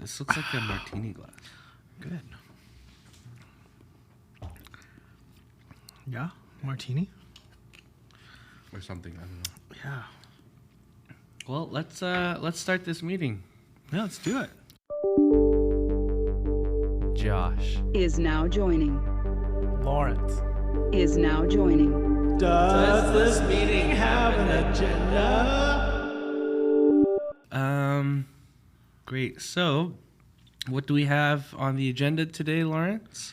This looks like a martini glass. Good. Yeah, martini. Or something, I don't know. Yeah. Well, let's start this meeting. Yeah, let's do it. Josh is now joining. Lawrence. Is now joining. Does this meeting have an agenda? Great. So, what do we have on the agenda today, Lawrence?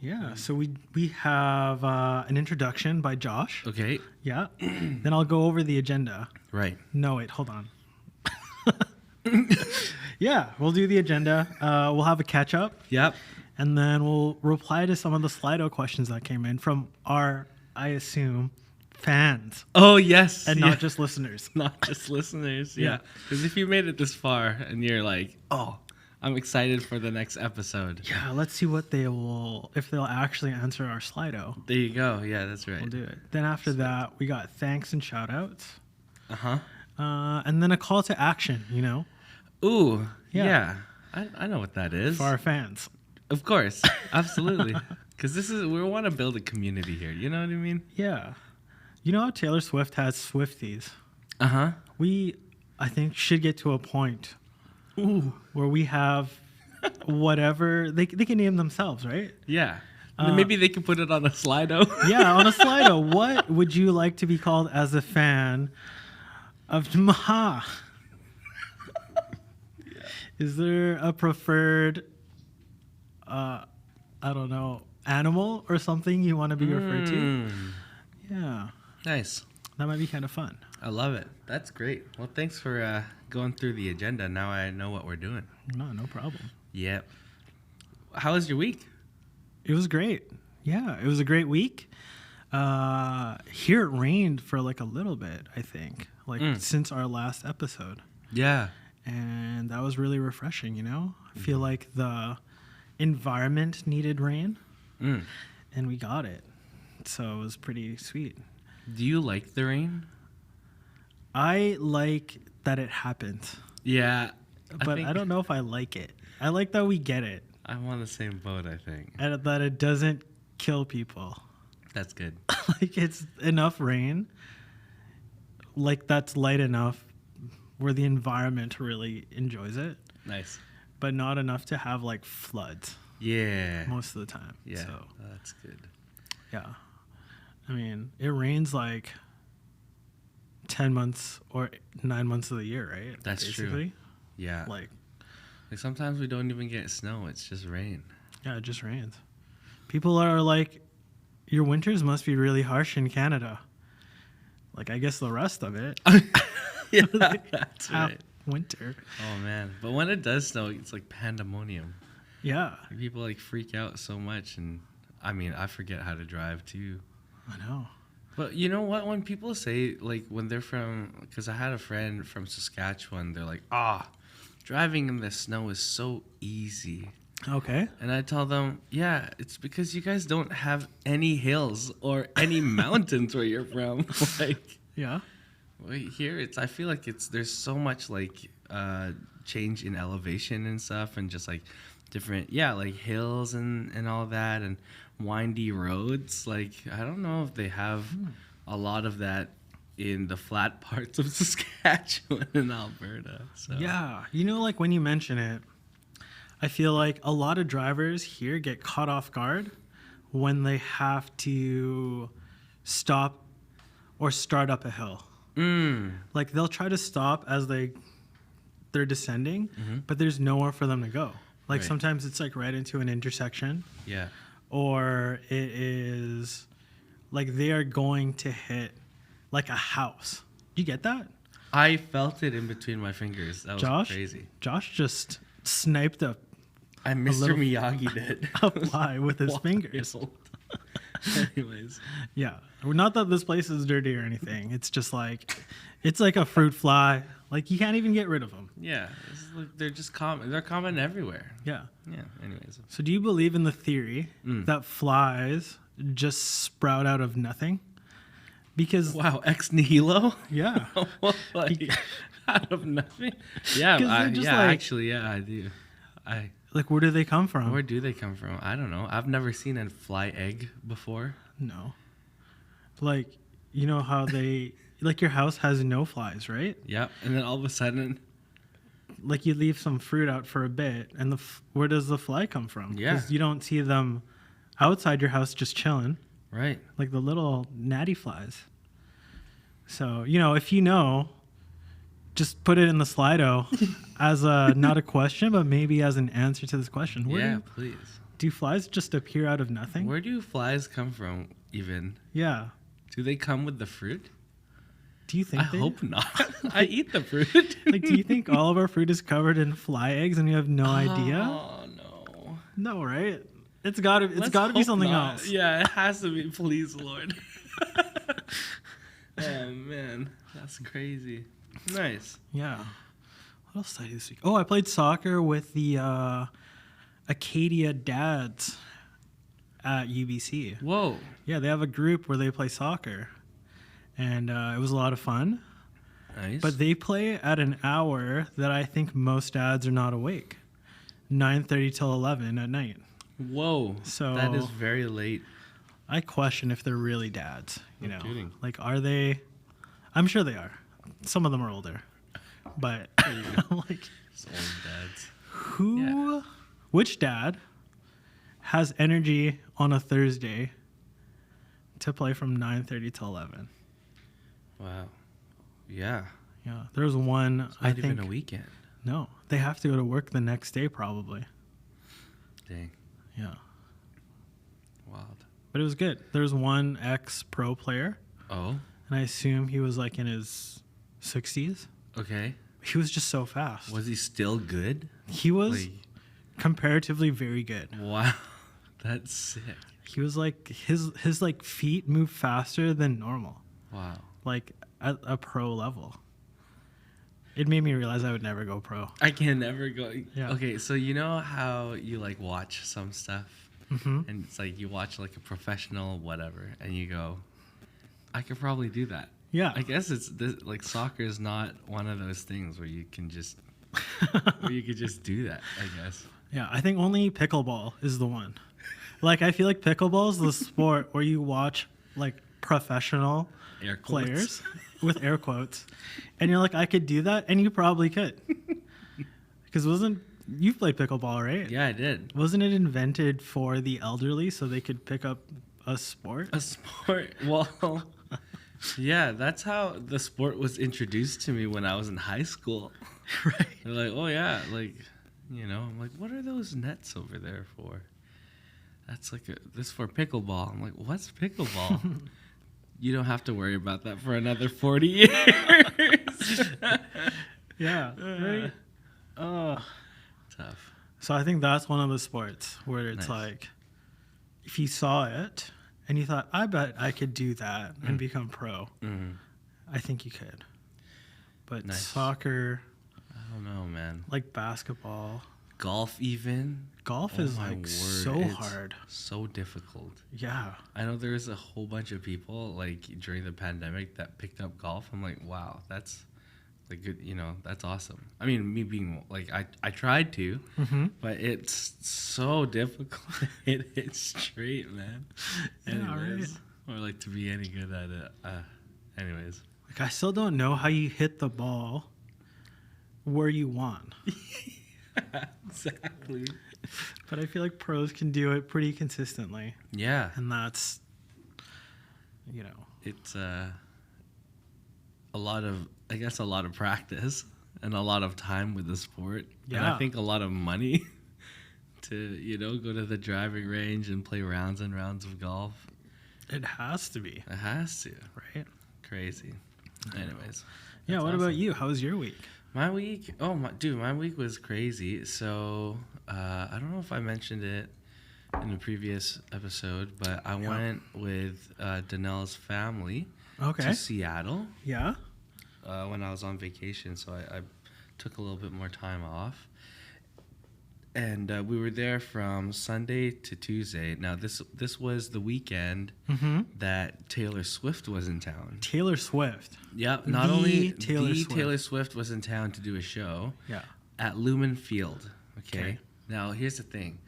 Yeah, so we have an introduction by Josh. Okay. Yeah. Then I'll go over the agenda. Right. No, wait, hold on. Yeah, we'll do the agenda. We'll have a catch up. Yep. And then we'll reply to some of the Slido questions that came in from our, I assume, fans. Oh, yes. And not just listeners. Not just listeners. Yeah. Yeah. Because if you made it this far and you're like, oh, I'm excited for the next episode. Yeah, let's see what if they'll actually answer our Slido. There you go. Yeah, that's right. We'll do it. Then after that, we got thanks and shout outs. Uh-huh. And then a call to action, Ooh, Yeah. yeah. I know what that is. for our fans. Of course. Absolutely. Because we want to build a community here. You know what I mean? Yeah. You know how Taylor Swift has Swifties? Uh-huh. We, I think, should get to a point where we have whatever they can name themselves, right? Yeah. Maybe they could put it on a Slido. Yeah, on a Slido. What would you like to be called as a fan of Maha? Is there a preferred, I don't know, animal or something you want to be referred to? Yeah, Nice. that might be kind of fun. I love it. That's great. Well, thanks for going through the agenda. Now I know what we're doing. No problem. Yep. How was your week? It was great. Yeah, it was a great week. Here it rained for like a little bit, I think, since our last episode. Yeah. And that was really refreshing, I feel like the environment needed rain, and we got it. So it was pretty sweet. Do you like the rain? I like that it happened, Yeah. but I don't know if I like it. I like that we get it, I'm on the same boat, I think. and that it doesn't kill people. That's good. Like it's enough rain, like that's light enough where the environment really enjoys it, Nice. but not enough to have like floods Yeah. most of the time. Yeah. So, That's good. yeah. I mean, it rains like 10 months or 9 months of the year, right? That's true. Yeah. Like sometimes we don't even get snow. It's just rain. Yeah, it just rains. People are like, your winters must be really harsh in Canada. Like, I guess the rest of it. Yeah, that's right. Winter. Oh, man. But when it does snow, it's like pandemonium. Yeah, People like freak out so much. And I mean, I forget how to drive too. I know. But you know what? When people say, like, when they're because I had a friend from Saskatchewan, they're like, driving in the snow is so easy. Okay. And I tell them, yeah, it's because you guys don't have any hills or any mountains where you're from. Like, Yeah. here, I feel like there's so much, like, change in elevation and stuff and just, like, different, like, hills and all that and windy roads. Like, I don't know if they have a lot of that in the flat parts of Saskatchewan and Alberta. So. Yeah. Like when you mention it, I feel like a lot of drivers here get caught off guard when they have to stop or start up a hill. Like they'll try to stop as they're descending, but there's nowhere for them to go. Like Right. sometimes it's like right into an intersection, Yeah. or it is like they are going to hit like a house. You get that? I felt it in between my fingers. That was crazy. Josh just sniped a Mr. little- Miyagi did. a fly with his fingers. Anyways. Yeah. Not that this place is dirty or anything. It's just like, it's like a fruit fly. Like you can't even get rid of them. Yeah. They're just common. They're common everywhere. Yeah. Yeah. Anyways. So do you believe in the theory that flies just sprout out of nothing? Because Wow. Ex nihilo? yeah, Like, Out of nothing. Yeah, 'Cause they're just like- actually, yeah, I do. Like, where do they come from? Where do they come from? I don't know. I've never seen a fly egg before. No. Like, you know how they like your house has no flies, right? Yep. And then all of a sudden, Like you leave some fruit out for a bit, and where does the fly come from? Yeah. Because you don't see them outside your house just chilling, right? like the little natty flies. So, you know, if you know, just put it in the Slido as not a question, but maybe as an answer to this question. Yeah, please. Do flies just appear out of nothing? Where do flies come from, even? Yeah. Do they come with the fruit? Do you think I hope not. I eat the fruit. Like, do you think all of our fruit is covered in fly eggs and you have no idea? Oh, no. No, right? It's gotta Let's be hope something not. else. Yeah, it has to be. Please, Lord. Oh, man. That's crazy. Nice. Yeah. What else did I do this week? Oh, I played soccer with the Acadia dads at UBC. Whoa. Yeah, they have a group where they play soccer. And it was a lot of fun. Nice. But they play at an hour that I think most dads are not awake. 9:30 till 11 at night. Whoa. So- that is very late. I question if they're really dads, you No know. kidding. Like, are they? I'm sure they are. Some of them are older. But like, It's old dads. which dad has energy on a Thursday to play from 9:30 till 11? Wow. Yeah. Yeah, there's one. Not I think even a weekend. no, they have to go to work the next day probably. Dang. Yeah, Wild. but it was good. There's one ex-pro player, Oh. and I assume he was like in his 60s. Okay. He was just so fast. Was he still good? He was Like, comparatively very good. wow. That's sick. He was like his like feet move faster than normal, Wow. like at a pro level. It made me realize I would never go pro. I can never go. Yeah. Okay, so you know how you like watch some stuff, Mm-hmm. and it's like you watch like a professional whatever, and you go, I could probably do that. Yeah. I guess it's like soccer is not one of those things where you can just do that. I guess. Yeah, I think only pickleball is the one. Like, I feel like pickleball is the sport where you watch like professional Air quotes. players with air quotes, and you're like, I could do that, and you probably could. Because you've played pickleball, right? Yeah, I did. Wasn't it invented for the elderly so they could pick up a sport? A sport. Well, yeah, that's how the sport was introduced to me when I was in high school. Right. They're like, oh yeah, like, you know, I'm like, what are those nets over there for? That's like this for pickleball. I'm like, what's pickleball? You don't have to worry about that for another 40 years. Yeah. Right. Tough. So I think that's one of the sports where it's Nice. like, if you saw it and you thought, I bet I could do that and become pro, Mm-hmm. I think you could. But Nice. soccer, I don't know, man. like basketball, Golf even. golf Oh is my like word, so it's hard. So difficult. Yeah. I know there's a whole bunch of people like during the pandemic that picked up golf. I'm like, wow, that's like good, you know, that's awesome. I mean, me being like, I tried to, Mm-hmm. but it's so difficult. It hits straight, man. Yeah, Anyways, or like to be any good at it. Anyways, Like, I still don't know how you hit the ball where you want. exactly. But I feel like pros can do it pretty consistently. Yeah, And that's, you know, it's a lot of, I guess, a lot of practice and a lot of time with the sport. And Yeah. I think a lot of money to, you know, go to the driving range and play rounds and rounds of golf. it has to be, It has to. right? Crazy. Anyways. Yeah, that's what about awesome. you? How was your week? My week? Oh, my week was crazy. So, I don't know if I mentioned it in the previous episode, but I went with Danelle's family Okay. to Seattle. Yeah? When I was on vacation, so I took a little bit more time off. and we were there from Sunday to Tuesday. Now this was the weekend that Taylor Swift was in town. Taylor Swift. Yep. Not The only Taylor Swift. Taylor Swift was in town to do a show. Yeah. At Lumen Field. Okay. Now here's the thing.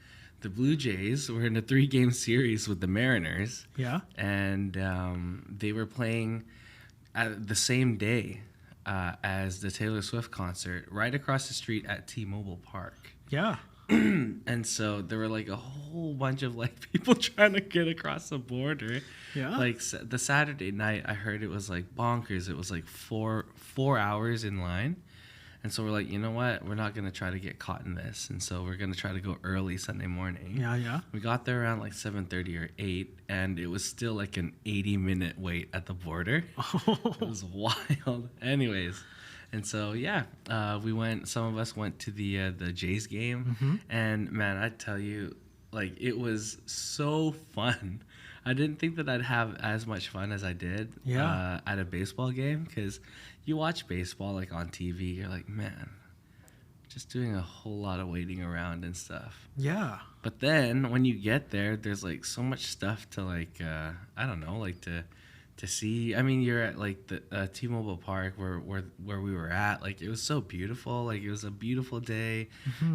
The Blue Jays were in a 3-game series with the Mariners. Yeah. And they were playing at the same day as the Taylor Swift concert right across the street at T-Mobile Park. Yeah. And so there were like a whole bunch of like people trying to get across the border. Yeah. Like the Saturday night, I heard it was like bonkers. It was like four hours in line. And so we're like, you know what? We're not going to try to get caught in this. And so we're going to try to go early Sunday morning. Yeah, yeah. We got there around like 7:30 or 8, and it was still like an 80-minute wait at the border. It was wild. Anyways, and so, yeah, some of us went to the Jays game. And, man, I tell you, like, it was so fun. I didn't think that I'd have as much fun as I did at a baseball game, because you watch baseball like on TV, you're like, man, just doing a whole lot of waiting around and stuff. Yeah. But then when you get there, there's like so much stuff to like, I don't know, like to see. I mean, you're at like the T-Mobile Park where we were at. Like, it was so beautiful. Like, it was a beautiful day.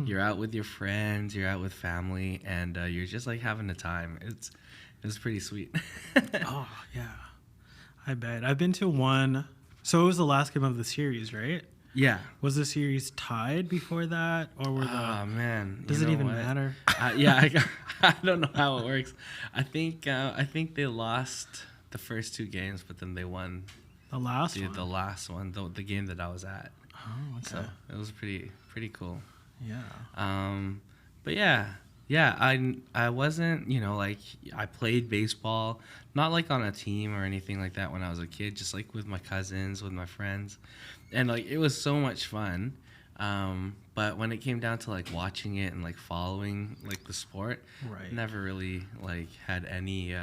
You're out with your friends, you're out with family, and you're just like having a time. It was pretty sweet. Oh, yeah. I bet. I've been to one. So it was the last game of the series, right? Yeah. Was the series tied before that, or were Oh man, Does it even matter? I don't know how it works. I think they lost the first 2 games, but then they won the last one? the last one, the game that I was at. Oh, okay. So it was pretty cool. Yeah. But yeah, I wasn't, like, I played baseball, not like on a team or anything like that when I was a kid, just like with my cousins, with my friends, and like it was so much fun. But when it came down to like watching it and like following like the sport, Right. never really like had any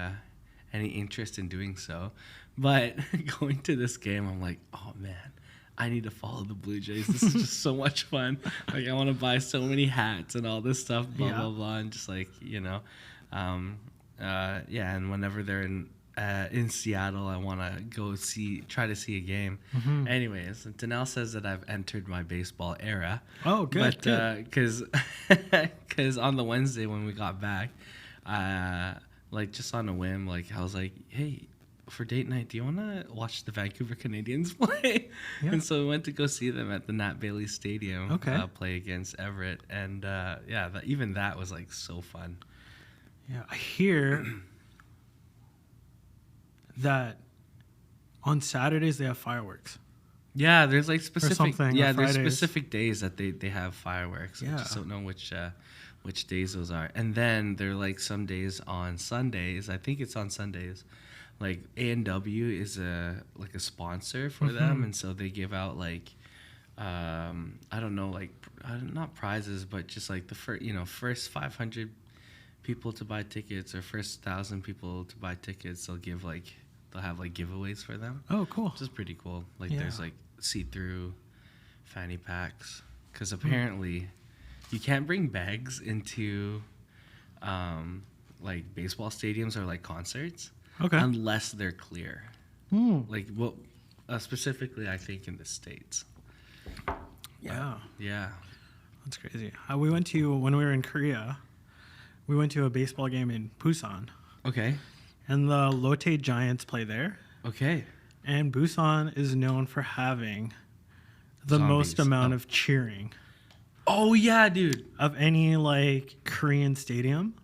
interest in doing so. But going to this game, I'm like, oh man, I need to follow the Blue Jays. This is just so much fun. Like, I want to buy so many hats and all this stuff, blah, blah, blah. And just like, and whenever they're in Seattle, I want to try to see a game. Anyways, Danelle says that I've entered my baseball era. Oh, good. But, because on the Wednesday when we got back, like just on a whim, like I was like, hey, for date night, do you want to watch the Vancouver Canadians play? Yeah. And so we went to go see them at the Nat Bailey Stadium, play against Everett. And even that was like so fun. Yeah, I hear that on Saturdays they have fireworks. Yeah, there's like specific there's Fridays. specific days that they have fireworks. Yeah. I just don't know which days those are. And then there are like some days on Sundays. I think it's on Sundays. Like A&W is a sponsor for them, and so they give out like I don't know, like not prizes, but just like the first 500 people to buy tickets or first 1,000 people to buy tickets, they'll have like giveaways for them. Oh, cool. Which is pretty cool. Like Yeah. there's like see-through fanny packs, because apparently you can't bring bags into like baseball stadiums or like concerts. Okay. Unless they're clear. Like, well, specifically, I think in the States. Yeah. Yeah. That's crazy. When we were in Korea, we went to a baseball game in Busan. Okay. And the Lotte Giants play there. Okay. And Busan is known for having the most Zombies. amount of cheering Oh, yeah, dude. of any, like, Korean stadium.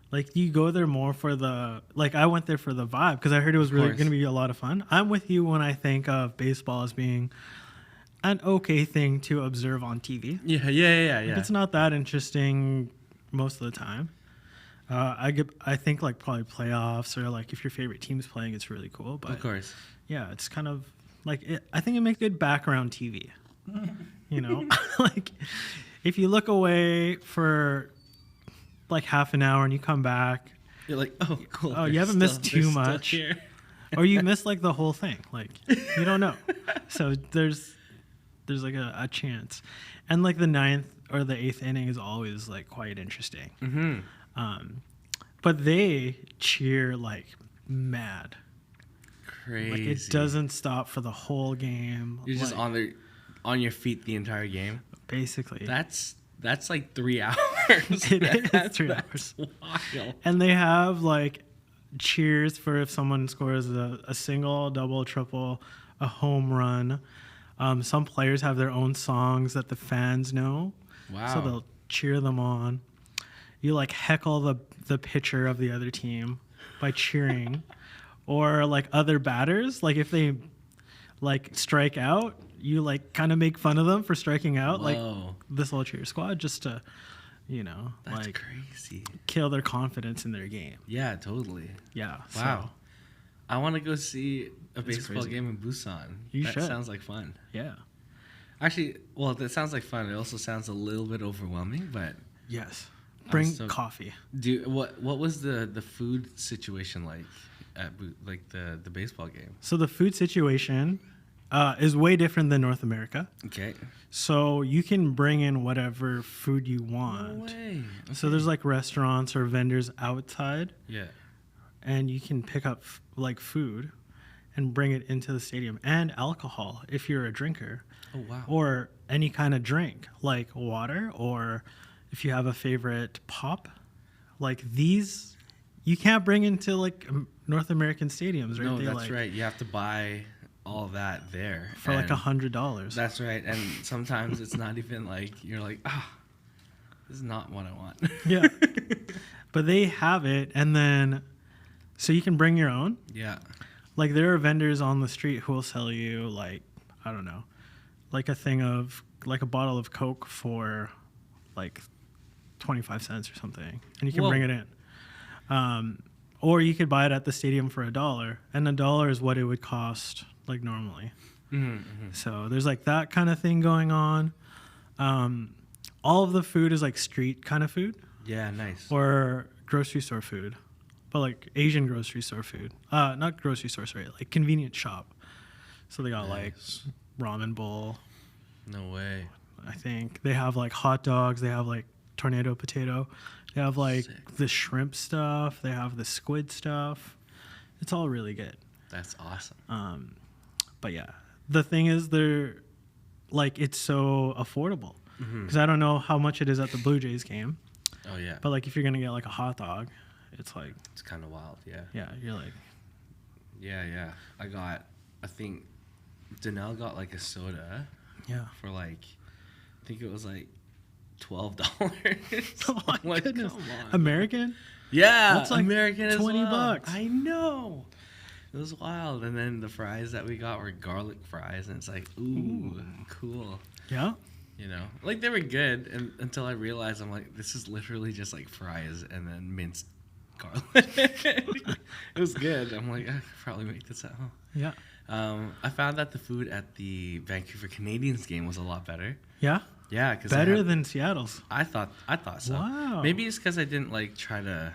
Like, you go there more for I went there for the vibe because I heard it was really going to be a lot of fun. I'm with you when I think of baseball as being an okay thing to observe on TV. Yeah. Like, it's not that interesting most of the time. I think like probably playoffs or like if your favorite team's playing, it's really cool. But Of course. yeah, it's kind of like I think it makes good background TV. Like if you look away for like half an hour and you come back, You're like, oh, cool. Oh, you haven't missed too much. Or you miss like the whole thing. Like you don't know. So there's like a chance. And like the ninth, or the 8th inning is always like quite interesting. Mm-hmm. But they cheer like mad. Crazy. Like it doesn't stop for the whole game. You're just like, on your feet the entire game. basically. That's like 3 hours. It is 3 hours. Wild. And they have like cheers for if someone scores a single, double, triple, a home run. Some players have their own songs that the fans know. Wow. So they'll cheer them on. You like heckle the pitcher of the other team by cheering. Or like other batters, like if they like strike out, you like kind of make fun of them for striking out. Whoa. Like this whole cheer squad just to, That's like crazy. kill their confidence in their game. Yeah, totally. Yeah. Wow. So, I want to go see a That's baseball crazy. game in Busan. You that should. sounds like fun. yeah. Actually, well, that sounds like fun. It also sounds a little bit overwhelming, but Yes. Bring so- coffee. what was the food situation like at like the baseball game? So the food situation is way different than North America. Okay. So you can bring in whatever food you want. No way. So there's like restaurants or vendors outside, Yeah. and you can pick up like food and bring it into the stadium, and alcohol if you're a drinker, Oh wow. or any kind of drink like water, or if you have a favorite pop, like these you can't bring into like North American stadiums, right? No, They, that's like, right. You have to buy all that there for like And $100. That's right. And sometimes it's not even like you're like, this is not what I want. Yeah. But they have it, and then so you can bring your own. Yeah. Like there are vendors on the street who will sell you like, I don't know, like a thing of like a bottle of Coke for like 25 cents or something, and you can Whoa. bring it in. Or you could buy it at the stadium for $1, and $1 is what it would cost like normally. Mm-hmm. So there's like that kind of thing going on. All of the food is like street kind of food Yeah. Nice. or grocery store food, but like Asian grocery store food. Not grocery store, sorry, like convenience shop. So they got like Nice. ramen bowl. No way. I think they have like hot dogs. They have like tornado potato. They have like Sick. the shrimp stuff. They have the squid stuff. It's all really good. That's awesome. But yeah, the thing is they're like, it's so affordable Mhm. because I don't know how much it is at the Blue Jays game, Oh yeah. but like if you're going to get like a hot dog, it's like, It's kind of wild. Yeah. yeah, you're like, Yeah. I think Danelle got like a soda yeah. for like, I think it was like $12. Oh my Like, goodness. come on. American? Yeah, That's like American as $20. well. I know. It was wild. And then the fries that we got were garlic fries, and it's like, ooh. Cool. Yeah. You know, like they were good, and until I realized, I'm like, this is literally just like fries and then minced garlic. It was good. I'm like, I could probably make this at home. Yeah. I found that the food at the Vancouver Canadians game was a lot better. Yeah. Yeah, because Better than Seattle's. I thought so. Wow. Maybe it's because I didn't like try to,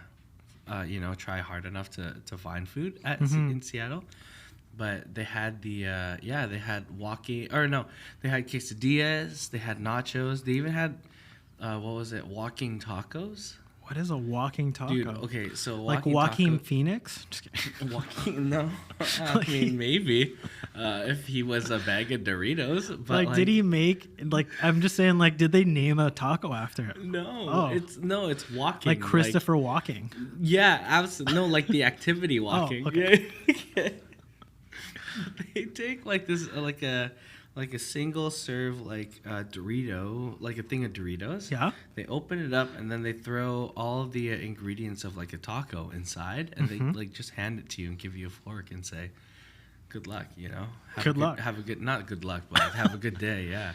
try hard enough to find food at in Seattle. But they had they had they had quesadillas, they had nachos, they even had, walking tacos. What is a walking taco? Dude, okay, so Like walking Joaquin taco- Phoenix? Just kidding. Walking, no. I mean, maybe if he was a bag of Doritos. But Like, did he make, like, I'm just saying, like, did they name a taco after him? No, Oh. it's walking. Like Christopher Walking. Yeah, absolutely. No, like the activity walking. okay. Yeah. They take like this, like a single serve, like Dorito, like a thing of Doritos. Yeah. They open it up and then they throw all of the ingredients of like a taco inside, and they like just hand it to you and give you a fork and say, "Good luck," you know. Good luck. Have a good, not good luck, but have a good day. Yeah.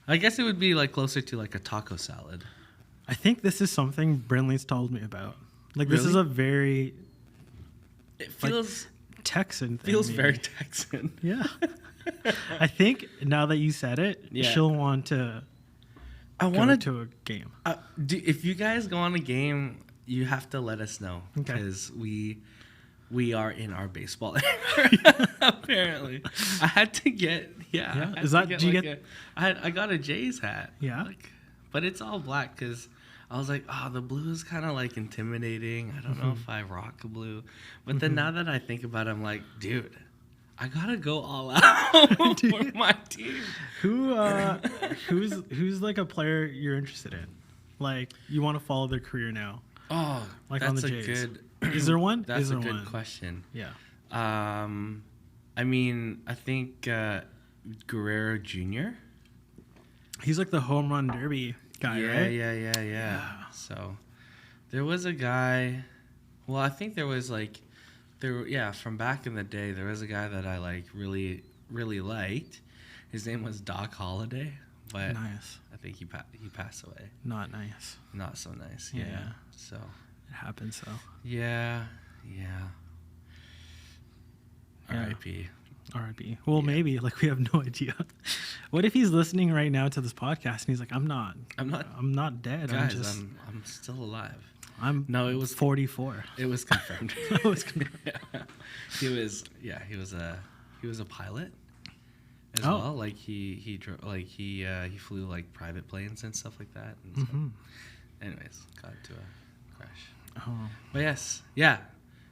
I guess it would be like closer to like a taco salad. I think this is something Brinley's told me about. Like, this is Really? a very It feels Texan thing. feels maybe. very Texan. Yeah. I think now that you said it, Yeah. she'll want to I go want to a game. if you guys go on a game, you have to let us know Okay. because we are in our baseball era, apparently. I had to get Yeah? I had Is to that- do you like get- I got a Jays hat. Yeah? Like but it's all black because I was like, oh, the blue is kind of like intimidating. I don't know if I rock a blue. But then now that I think about it, I'm like, dude, I gotta go all out for my team. Who's like a player you're interested in? Like you want to follow their career now? Oh, Like that's on the a Jays. good. Is there one? That's Is there a good one? question. Yeah. I mean, I think Guerrero Jr. He's like the home run derby guy, right? Yeah. So there was a guy. Well, I think there was like from back in the day, there was a guy that I like really liked. His name was Doc Holliday, but Nice. I think he passed away. Not nice. Not so nice. Yeah. Yeah. So It happens though. yeah. Yeah. R.I.P. R.I.P. Well, maybe like we have no idea. What if he's listening right now to this podcast and he's like, I'm not dead. Guys, I'm just I'm still alive. No, it was 44. It was confirmed. It was confirmed. He was a pilot as Oh. well. Like he flew like private planes and stuff like that. And so, anyways, got into a crash. Oh. But yes, yeah.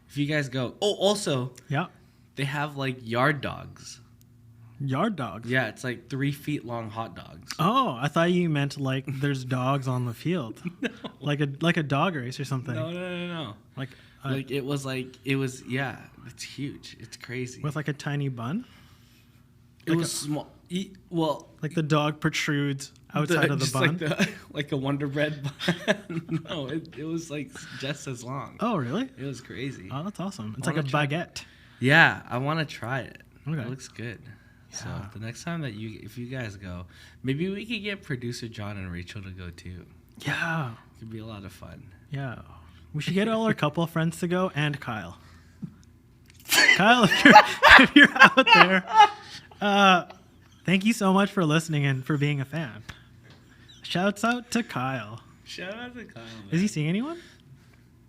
If you guys go, also Yeah. they have like yard dogs. Yard dogs. Yeah, it's like 3 feet long hot dogs. Oh, I thought you meant like there's dogs on the field. No. Like a dog race or something. No. Like It was yeah. It's huge. It's crazy. with like a tiny bun. It was small. Well, Like the dog protrudes outside of the just bun. like a Wonder Bread bun. No, it was like just as long. Oh, really? It was crazy. Oh, that's awesome. It's I like a wanna try- baguette. Yeah, I want to try it. Okay. It looks good. So Yeah. the next time that if you guys go, maybe we could get producer John and Rachel to go too. Yeah. It could be a lot of fun. Yeah. We should get all our couple friends to go and Kyle. Kyle, if you're out there, thank you so much for listening and for being a fan. Shouts out to Kyle. Shout out to Kyle. Man. Is he seeing anyone?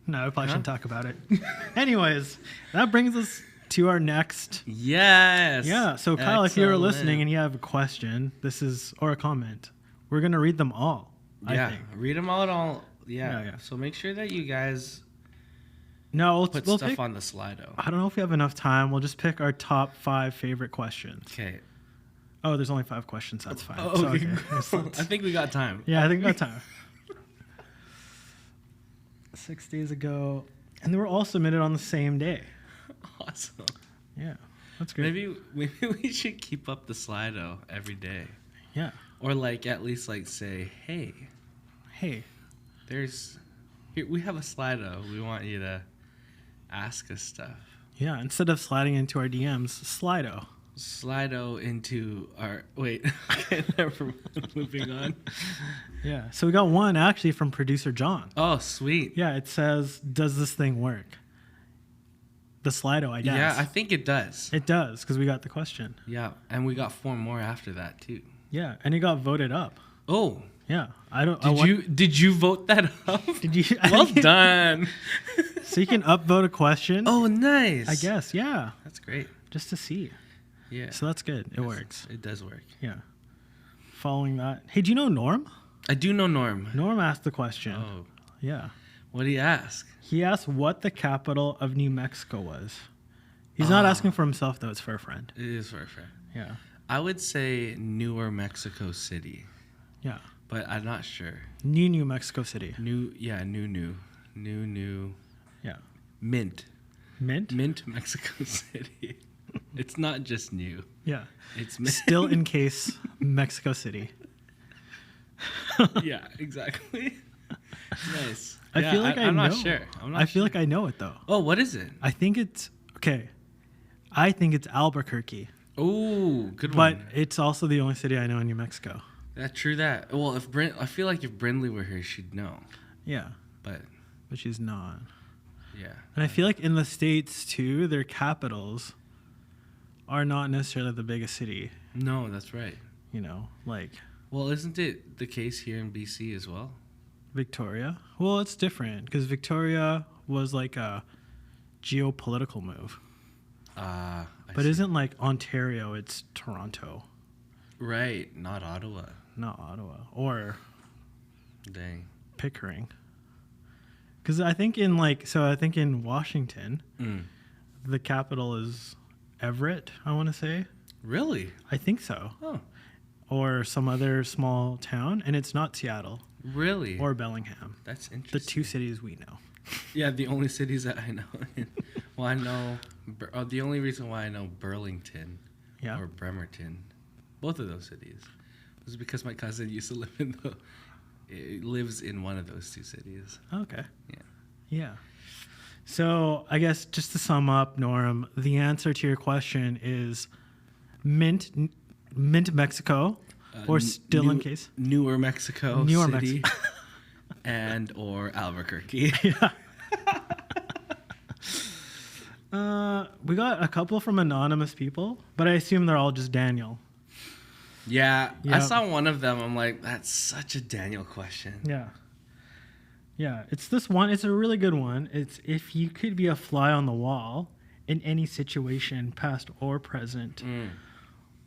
No, I probably shouldn't talk about it. Anyways, that brings us to our next. Yes. Yeah. So Kyle, if you're Excellent. listening and you have a question, or a comment, we're gonna read them all. Yeah, I think. read them out all. Yeah. Yeah. So make sure that you guys No, put we'll stuff pick. on the Slido. I don't know if we have enough time. We'll just pick our top 5 favorite questions. Okay. Oh, there's only 5 questions. That's fine. Oh, So, okay. okay. I think we got time. Yeah, I think we got time. 6 days ago, and they were all submitted on the same day. Awesome. Yeah, that's great. Maybe we should keep up the Slido every day, Yeah. or like at least like say, hey, Hey. we have a Slido. We want you to ask us stuff. Yeah. Instead of sliding into our DMs, Slido. Slido into our wait. Okay, never mind. Moving on. Yeah. So we got one actually from producer John. Oh, sweet. Yeah. It says, "Does this thing work?" The Slido, I guess. Yeah, I think it does. It does because we got the question. Yeah, and we got 4 more after that too. Yeah, and it got voted up. Oh, Yeah. I don't. did you vote that up? Did you? Well done. So you can upvote a question. Oh, nice. I guess. Yeah. That's great. Just to see. Yeah. So that's good. It works. It does work. Yeah. Following that. Hey, do you know Norm? I do know Norm. Norm asked the question. Oh, Yeah. what do you ask? He asked what the capital of New Mexico was. He's not asking for himself, though. It's for a friend. It is for a friend. Yeah. I would say Newer Mexico City, Yeah. but I'm not sure. New Mexico City. New. Yeah. Mint. Mint? Mexico City. It's not just new. Yeah. It's mint. Still in case Mexico City. Yeah, exactly. Nice. I Yeah, feel like I'm know. not sure. I feel like I know it, though. Oh, what is it? I think it's... Okay. I think it's Albuquerque. Oh, good But one. it's also the only city I know in New Mexico. That's true. That. Well, I feel like if Brindley were here, she'd know. Yeah. But But she's not. yeah. And I feel like in the States, too, their capitals are not necessarily the biggest city. No, that's right. You know, like Well, isn't it the case here in BC as well? Victoria. Well, it's different because Victoria was like a geopolitical move. But isn't like Ontario, it's Toronto, right? Not Ottawa. not Ottawa. Or Dang. Pickering. Because I think in Washington, the capital is Everett, I want to say. Really? I think so. Oh. Or some other small town, and it's not Seattle Really? or Bellingham. That's The interesting. two cities we know. Yeah, the only cities that I know. Well, I know. The only reason why I know Burlington Yeah. or Bremerton, both of those cities, was because my cousin used to live in lives in one of those two cities. Okay. Yeah. Yeah. So I guess just to sum up, Norm, the answer to your question is Mint, Mexico, or still in case. Newer Mexico Newer City, and or Albuquerque. We got a couple from anonymous people, but I assume they're all just Daniel. Yeah, I Yep. saw one of them. I'm like, that's such a Daniel question. Yeah. Yeah, it's this one. It's a really good one. It's if you could be a fly on the wall in any situation, past or present,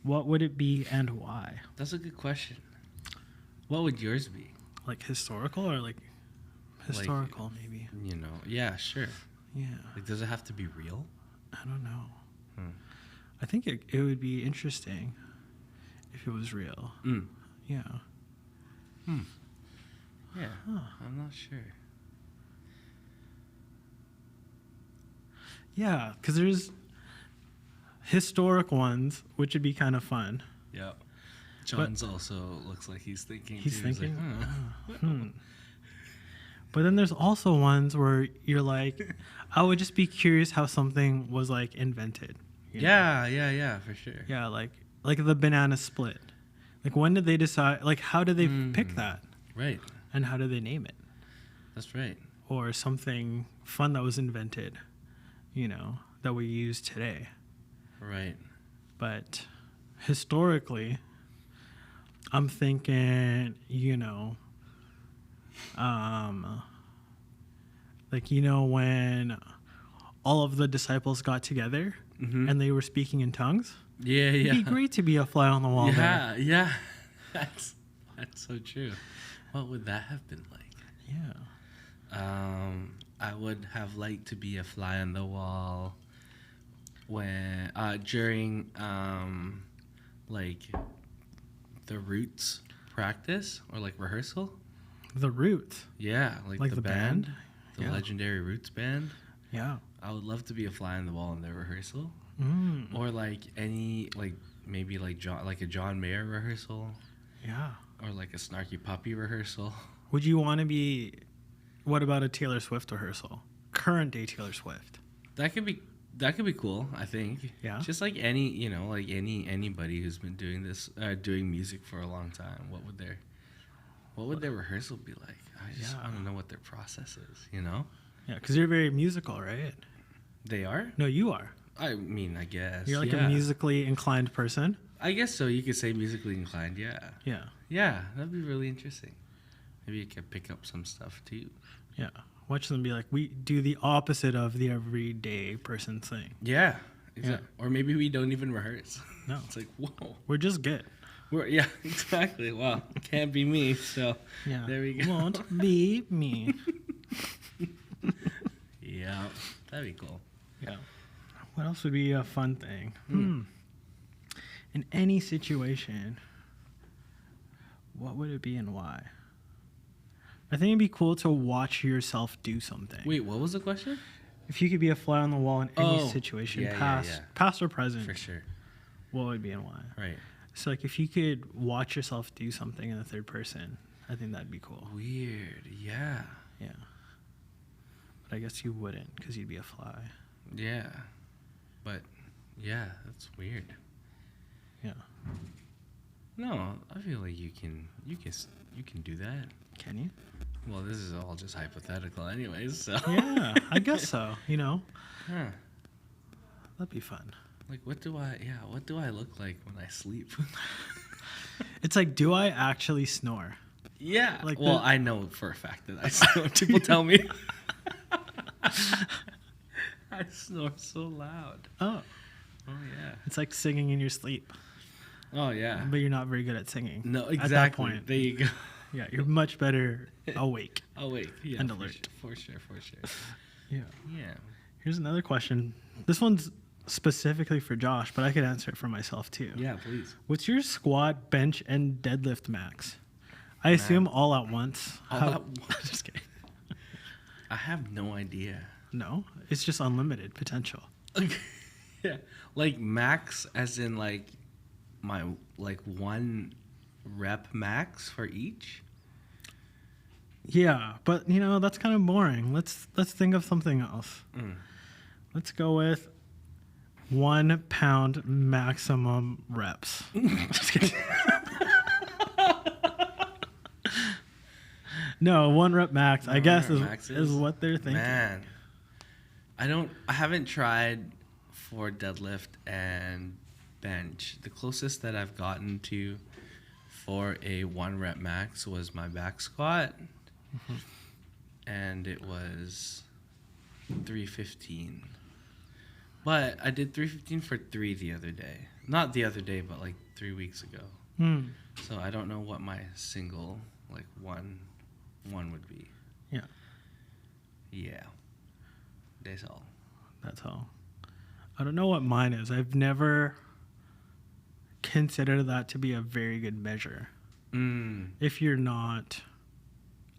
what would it be and why? That's a good question. What would yours be? Like historical or like historical, maybe? You know, yeah, sure. Yeah, Like, does it have to be real? I don't know. I think it would be interesting if it was real. Yeah. Yeah, I'm not sure. Yeah, because there's historic ones, which would be kind of fun. Yeah. John's also looks like he's thinking. He's too. thinking? Like, But then there's also ones where you're like, I would just be curious how something was like invented. you know? Yeah, for sure. Yeah, like the banana split. Like when did they decide? Like how did they pick that? Right. And how did they name it? That's right. Or something fun that was invented, that we use today. Right. But historically, I'm thinking, when all of the disciples got together and they were speaking in tongues, Yeah, it'd be great to be a fly on the wall there. Yeah. That's so true. What would that have been like? Yeah. I would have liked to be a fly on the wall when during like the Roots practice or like rehearsal. The Roots. Yeah, like the band, the Yeah. legendary Roots band. Yeah. I would love to be a fly on the wall in their rehearsal, or like maybe a John Mayer rehearsal, Yeah. or like a Snarky Puppy rehearsal. Would you want to be? What about a Taylor Swift rehearsal? Current day Taylor Swift. That could be cool. I think. Yeah. Just like anybody who's been doing this, doing music for a long time. What would their rehearsal be like? I just want to know what their process is. Yeah, because you're very musical, right? They are. No, you are. I mean, I guess. You're like a musically inclined person. I guess so. You could say musically inclined. Yeah. Yeah. Yeah, that'd be really interesting. Maybe you could pick up some stuff too. Yeah. Watch them be like, we do the opposite of the everyday person thing. Yeah. Exactly. Or maybe we don't even rehearse. No. It's like, whoa. We're just good. Yeah, exactly. Wow. Can't be me. So Yeah. there we go. Won't be me. Yeah. That'd be cool. Yeah. What else would be a fun thing? In any situation, what would it be and why? I think it'd be cool to watch yourself do something. Wait, what was the question? If you could be a fly on the wall in any Oh, situation, yeah. past or present, For sure. what would it be and why? Right. So, like, if you could watch yourself do something in the third person, I think that'd be cool. Weird. Yeah. Yeah. But I guess you wouldn't, because you'd be a fly. Yeah. But yeah, that's weird. Yeah. No, I feel like you can do that. Can you? Well, this is all just hypothetical anyways, so. Yeah, I guess so. Huh. That'd be fun. Like, what do I look like when I sleep? It's like, do I actually snore? Yeah. Like Well, I know for a fact that I snore. People tell me. I snore so loud. Oh, Oh, yeah. it's like singing in your sleep, Oh, yeah. but you're not very good at singing. No, exactly. At that point. There you go. Yeah, you're much better awake. Awake. Yeah. And for alert. For sure. Yeah. Yeah. Here's another question. This one's specifically for Josh, but I could answer it for myself too. Yeah, please. What's your squat, bench, and deadlift max? I assume all at once. All How- at once. Just kidding. I have no idea. No, it's just unlimited potential. Yeah. Like max as in like my like 1 rep max for each. Yeah, but that's kind of boring. Let's think of something else. Let's go with 1 pound maximum reps. Just kidding. No, 1 rep max. I guess is what they're thinking. Man, I haven't tried for deadlift and bench. The closest that I've gotten to for a 1 rep max was my back squat, and it was 315. But I did 315 for 3 the other day. Not the other day, but like 3 weeks ago. So I don't know what my single like one would be. Yeah, Yeah. That's all. that's all. I don't know what mine is. I've never considered that to be a very good measure if you're not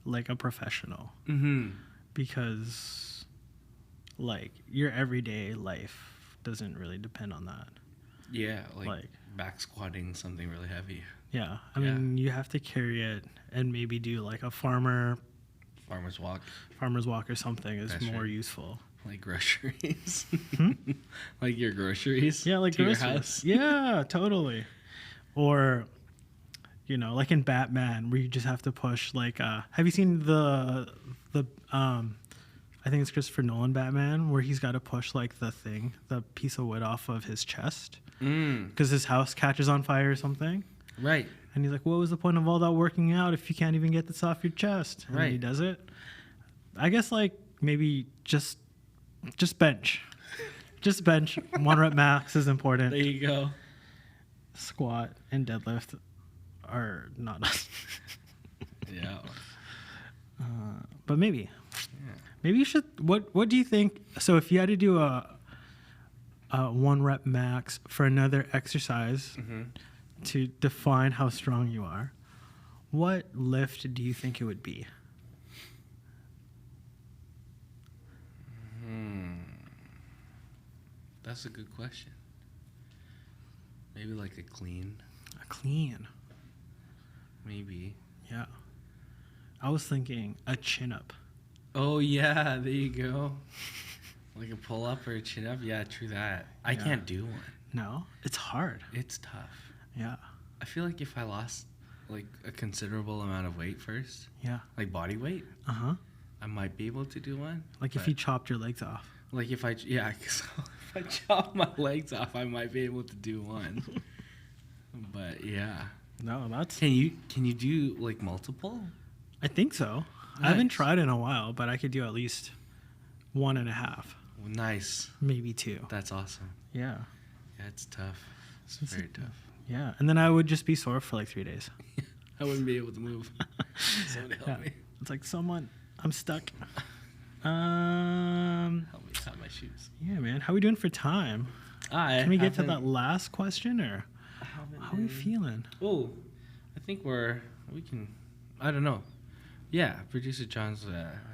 like a professional, because like your everyday life doesn't really depend on that. Yeah, like Like- back squatting something really heavy. Yeah, I Yeah. mean you have to carry it and maybe do like a farmer's Farmer's walk, walk or something is That's more right. useful. like groceries. Like your groceries. Yeah, like to your groceries. house. Yeah, totally. Or like in Batman where you just have to push like have you seen the I think it's Christopher Nolan Batman where he's got to push like the piece of wood off of his chest because his house catches on fire or something. Right. And he's like, what was the point of all that working out if you can't even get this off your chest? And then he Right. does it. I guess like maybe just bench. Just bench. 1 rep max is important. There you go. Squat and deadlift are not. Yeah. But maybe you should. What do you think? So if you had to do a 1 rep max for another exercise to define how strong you are, what lift do you think it would be? That's a good question. Maybe like a clean. A clean. Maybe. Yeah. I was thinking a chin up. Oh yeah, there you go. Like a pull up or a chin up. Yeah, true that. I Yeah. can't do one. No, it's hard. It's tough. Yeah. I feel like if I lost like a considerable amount of weight first, Yeah. like body weight, Uh-huh. I might be able to do one. Like if But- you chopped your legs off. Like if I if I chop my legs off, I might be able to do one. But yeah, No, that's. can you do like multiple? I think so. I haven't Nice. tried in a while, but I could do at least 1.5, Nice, maybe 2. that's awesome. Yeah. Yeah, it's tough. It's It's- very tough. Yeah. And then I would just be sore for like 3 days. I wouldn't be able to move. Somebody help Yeah. me. It's like I'm stuck. Help me tie my shoes. Yeah, man. How we doing for time? Can we get to that last question or how are we feeling? Oh, I think we can. I don't know. Yeah, producer John's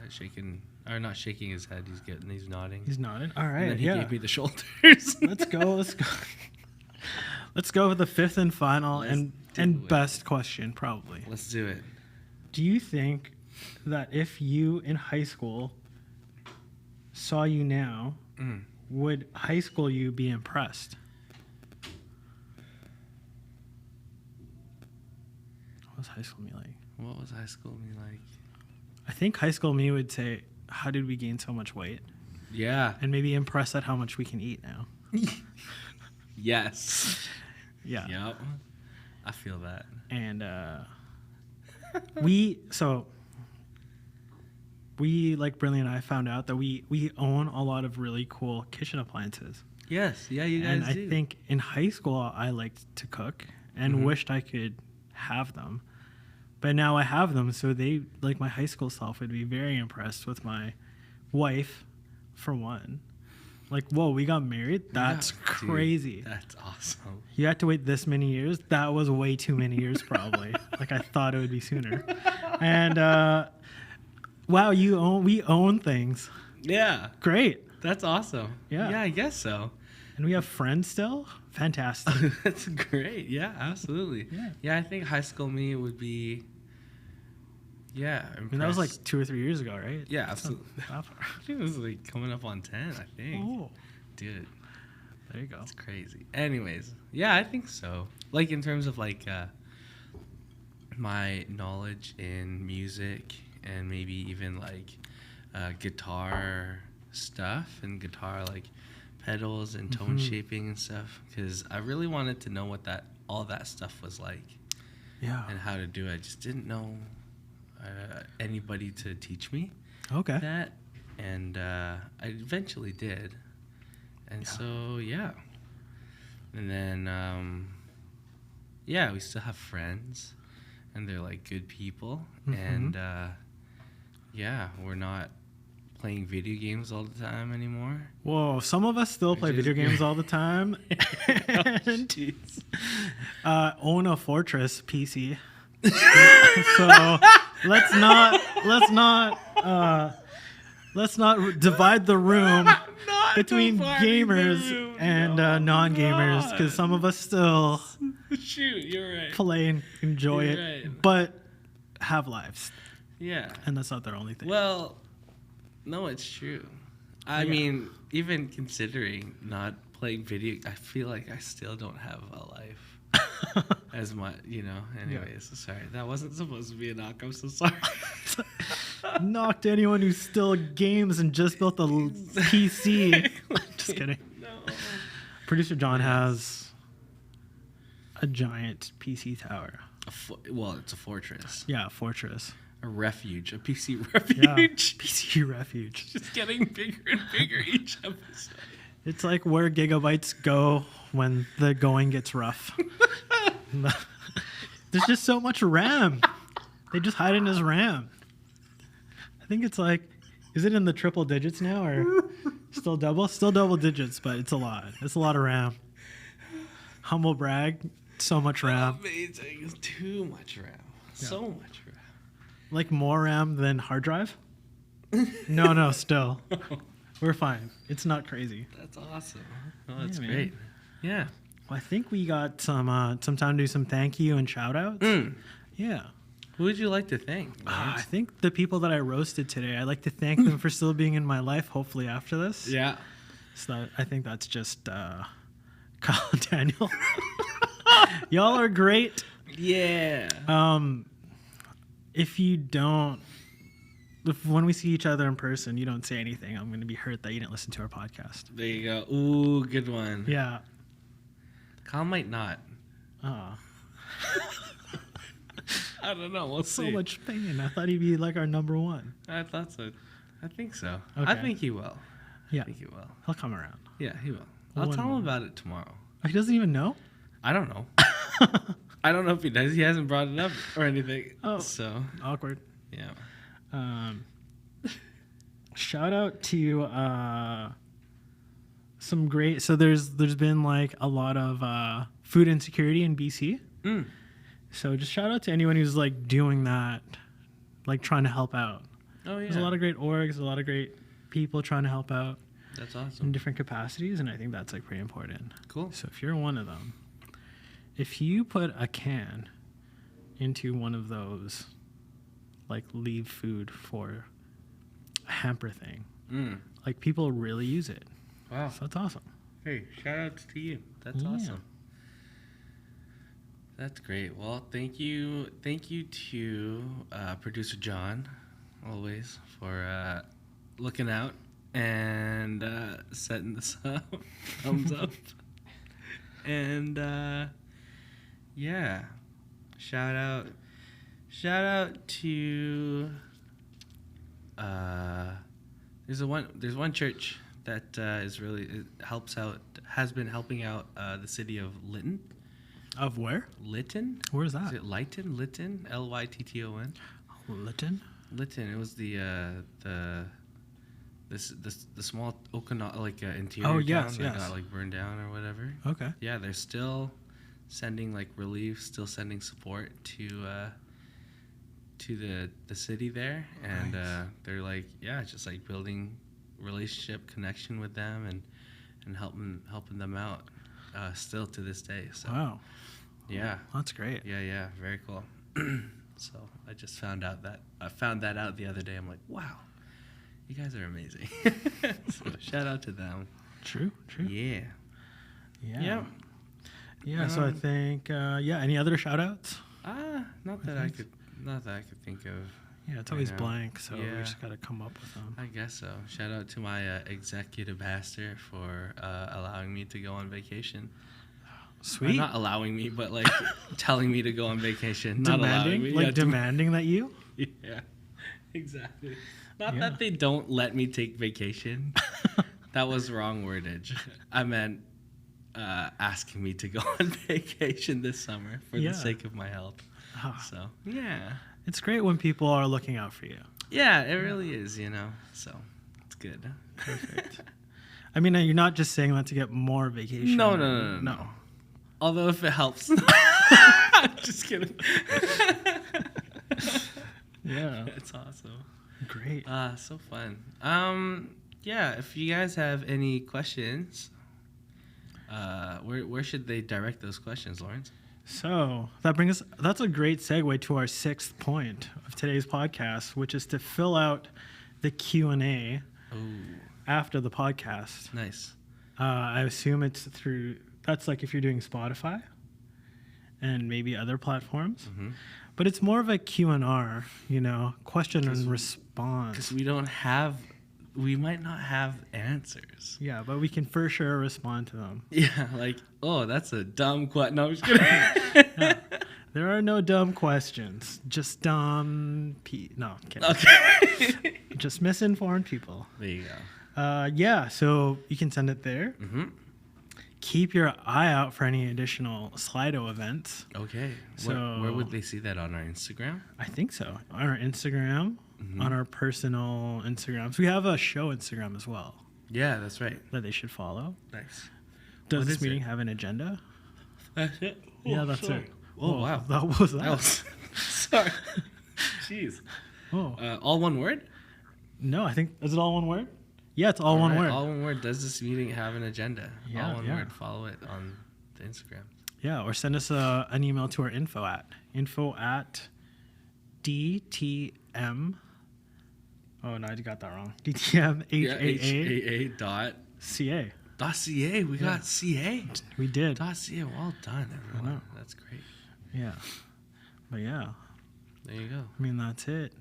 shaking, or not shaking his head. He's nodding. He's nodding. All right. And then he Yeah. gave me the shoulders. Let's go. Let's go with the 5th and final Let's and do it. best question probably. Let's do it. Do you think that if you in high school saw you now, would high school you be impressed? What was high school me like? What was high school me like? I think high school me would say, how did we gain so much weight? Yeah. And maybe impressed at how much we can eat now. Yes. Yeah. Yep. I feel that. And we like Brilliant and I found out that we own a lot of really cool kitchen appliances. Yes. Yeah, you guys And I do. think in high school I liked to cook and wished I could have them. But now I have them, so they like my high school self would be very impressed with my wife, for one. Like, whoa, we got married? That's crazy. Dude, that's awesome. You had to wait this many years? That was way too many years, probably. Like, I thought it would be sooner. And wow, we own things. Yeah, Great. that's awesome. Yeah. I guess so. And we have friends still? Fantastic. That's great. Yeah, absolutely. Yeah, I think high school me would be. Yeah, I mean, that was like impressed. 2 or 3 years ago, right? Yeah, absolutely. That far. It was like coming up on 10, I think. Oh, Dude, there you go. it's crazy. Anyways, yeah, I think so. Like in terms of like my knowledge in music and maybe even like guitar stuff and guitar like pedals and tone shaping and stuff, because I really wanted to know what all that stuff was like Yeah. and how to do it. I just didn't know anybody to teach me Okay. that, and I eventually did. And so yeah, and then we still have friends, and they're like good people, and we're not playing video games all the time anymore. Whoa, some of us still play video games all the time. And, own a Fortress PC. So let's not divide the room between gamers and non-gamers, because some of us still Shoot, you're right. play and enjoy You're it, right. but have lives, Yeah. and that's not their only thing. Well, no, it's true. I mean, even considering not playing video, I feel like I still don't have a life as much, Anyways, sorry. That wasn't supposed to be a knock. I'm so sorry. Knocked anyone who still games and just built a PC. Just kidding. No. Producer John has a giant PC tower. It's a fortress. Yeah, Fortress. A refuge. A PC Yeah, refuge. PC refuge. Just getting bigger and bigger each episode. It's like where gigabytes go when the going gets rough. There's just so much RAM. They just hide in his RAM. I think it's like, is it in the triple digits now or still double? Still double digits, but it's a lot. It's a lot of RAM. Humble brag, so much RAM. Amazing. It's too much RAM. So much RAM. Like more RAM than hard drive? No, still. We're fine. It's not crazy. That's awesome. Oh, that's Yeah, man. great. Yeah. Well, I think we got some time to do some thank you and shout outs. Yeah. Who would you like to thank? I think the people that I roasted today, I'd like to thank them for still being in my life, hopefully after this. Yeah. So I think that's just Kyle and Daniel. Y'all are great. Yeah. If when we see each other in person, you don't say anything, I'm going to be hurt that you didn't listen to our podcast. There you go. Ooh, good one. Yeah. Kyle might not. Oh, I don't know. We'll so see. much pain. I thought he'd be like our number one. I thought so. I think so. Okay. I think he will. Yeah. I think he will. He'll come around. Yeah, he will. I'll One tell him moment. about it tomorrow. Oh, he doesn't even know? I don't know. I don't know if he does. He hasn't brought it up or anything. Oh. So, Awkward. yeah. Shout out to some great. So there's been like a lot of food insecurity in BC. So just shout out to anyone who's like doing that, like trying to help out. Oh, yeah. There's a lot of great orgs, a lot of great people trying to help out That's in awesome. different capacities, and I think that's like pretty important. Cool. So if you're one of them, if you put a can into one of those, like leave food for a hamper thing, like people really use it. Wow. So that's awesome. Hey, shout outs to you. That's Yeah. awesome. That's great. Well, thank you to producer John, always, for looking out and setting this up. Thumbs up. And yeah, shout out to there's one church that has been helping out the city of Lytton. Of where? Lytton. Where's Is that? it Lytton? Lytton. Lytton. Lytton? Lytton. It was the small Okinawa interior Oh, yes, town that yes. got like burned down or whatever. Okay. Yeah, they're still sending like relief, still sending support to the city there, and Nice. they're like just like building relationship connection with them and helping them out still to this day. So Wow. yeah, That's great. yeah, very cool. So I just found that out the other day. I'm like, wow, you guys are amazing. So shout out to them. True. Yeah. Yeah. Yeah, so I think, any other shout outs? Not that I could think of. Yeah, it's right always now. blank, so we Yeah. just got to come up with them. I guess so. Shout out to my executive pastor for allowing me to go on vacation. Sweet. Not allowing me, but like telling me to go on vacation. Not allowing Demanding? me. Like demanding that you? Yeah, exactly. Not Yeah. that they don't let me take vacation. That was wrong wordage. I meant asking me to go on vacation this summer for Yeah. the sake of my health. Ah, So yeah, it's great when people are looking out for you. yeah, it really is. So it's good. Perfect. I mean, you're not just saying that to get more vacation. No. Although if it helps, just kidding. Yeah. It's awesome. Great. So fun. Yeah, if you guys have any questions, where should they direct those questions, Lawrence? So that's a great segue to our sixth point of today's podcast, which is to fill out the Q&A Oh, after the podcast. nice. I assume it's that's like if you're doing Spotify and maybe other platforms. Mm-hmm. But it's more of a Q&R, question and response. Because we might not have answers. Yeah, but we can for sure respond to them. Yeah, like, oh, that's a dumb question. No, I'm just kidding. There are no dumb questions, just dumb no, kidding. Okay. Just misinformed people. There you go. Yeah, so you can send it there. Mm-hmm. Keep your eye out for any additional Slido events. Okay. So- where would they see that on our Instagram? I think so. On our Instagram, Mm-hmm. on our personal Instagrams. We have a show Instagram as well Yeah, that's right. that they should follow. Nice. Does What this is meeting it? have an agenda? That's it. Yeah, that's it. Oh, wow. That was that. That was, sorry. Jeez. Oh. All one word? No, I think, is it all one word? Yeah, it's all one right, word. All one word. Does this meeting have an agenda? Yeah, All one yeah. word. Follow it on the Instagram. Yeah, or send us an email to our info at DTM. Oh, no, I got that wrong. DTMHAA.ca. .ca. We got CA. We did. .ca. Well done, everyone. That's great. Yeah. But yeah, There you go. I mean, that's it.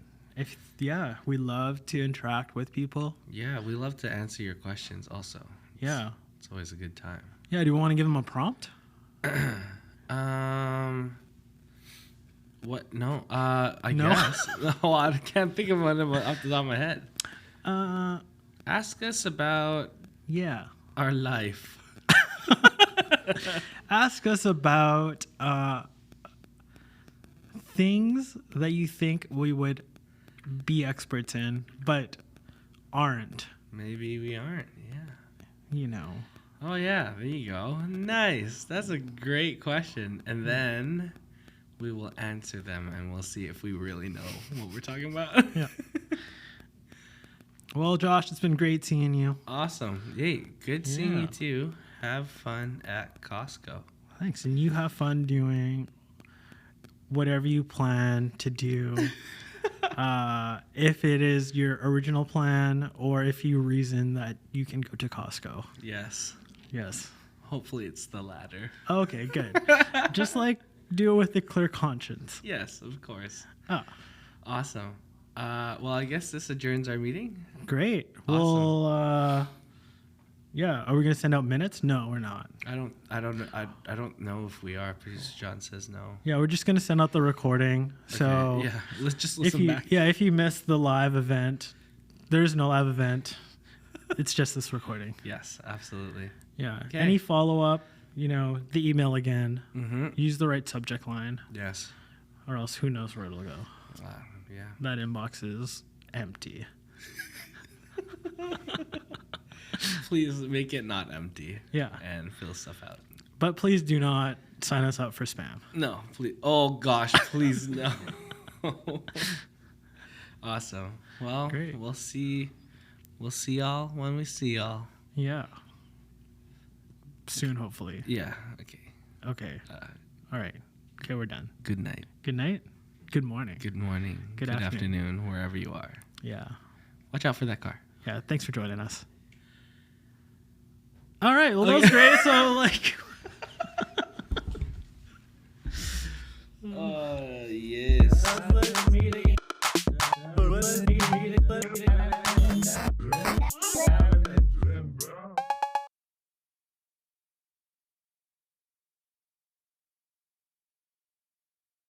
We love to interact with people. Yeah, we love to answer your questions also. Yeah. It's always a good time. Yeah, do you want to give them a prompt? What? No. I No? guess. No, I can't think of one off the top of my head. Ask us about Yeah. our life. Ask us about things that you think we would be experts in, but aren't. Maybe we aren't. Yeah. Oh, yeah. There you go. Nice. That's a great question. And then we will answer them and we'll see if we really know what we're talking about. Yeah. Well, Josh, it's been great seeing you. Awesome. Hey, good seeing Yeah. you too. Have fun at Costco. Thanks. And you have fun doing whatever you plan to do. If it is your original plan or if you reason that you can go to Costco. Yes. Yes. Hopefully it's the latter. Okay, good. Just like do it with a clear conscience. Yes, of course. Oh, Awesome. Well, I guess this adjourns our meeting. great. Awesome. Well, yeah. Are we gonna send out minutes? No, we're not. I don't know if we are. Producer John says no. Yeah, we're just gonna send out the recording. So Okay, yeah, let's just if listen you back. if you missed the live event, there's no live event. It's just this recording. Yes, absolutely. Yeah. Okay. Any follow up the email again. Mm-hmm. Use the right subject line, Yes. or else who knows where it'll go. Yeah. That inbox is empty. Please make it not empty. Yeah. And fill stuff out. But please do not sign us up for spam. No, please. Oh gosh, please no. Awesome. Well, Great. we'll see y'all when we see y'all. Yeah. Soon, hopefully. Yeah. Okay. Okay. All right. Okay, we're done. Good night. Good night. Good morning. Good morning. Good afternoon, wherever you are. Yeah. Watch out for that car. Yeah. Thanks for joining us. All right. Well, that was great. So, like. Yeah.